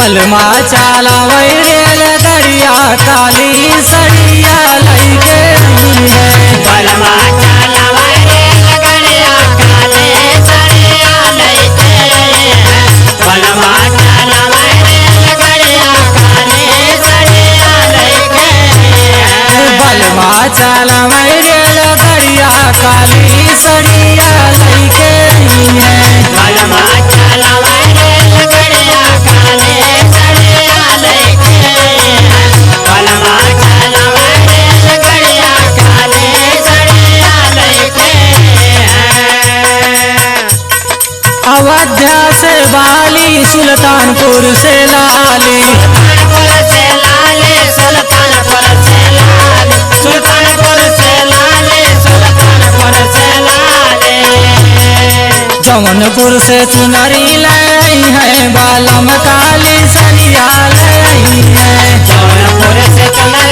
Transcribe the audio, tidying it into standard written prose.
बलमा चाला रेल गड़िया काली सड़िया लैके आई है। बलमा चाला रेल गड़िया काली सड़िया लैके आई है। बलमा चाला रेल गड़िया काली सड़िया लैके आई है। बलमा चाला रेल गड़िया काली सड़िया लैके आई है। बलमा चाला रेल गड़िया काली सड़िया लैके आई है। बलमा चाला रेल गड़िया काली सड़िया लैके आई है। अयोध्या से बाली सुल्तानपुर से लाली, सुल्तानपुर से लाली, सुल्तानपुर से लाली, सुल्तानपुर से लाली, सुल्तानपुर से लाली। जौनपुर से चुनरी लाई है, बालम काली सड़िया लाई है। जौनपुर से चुनरी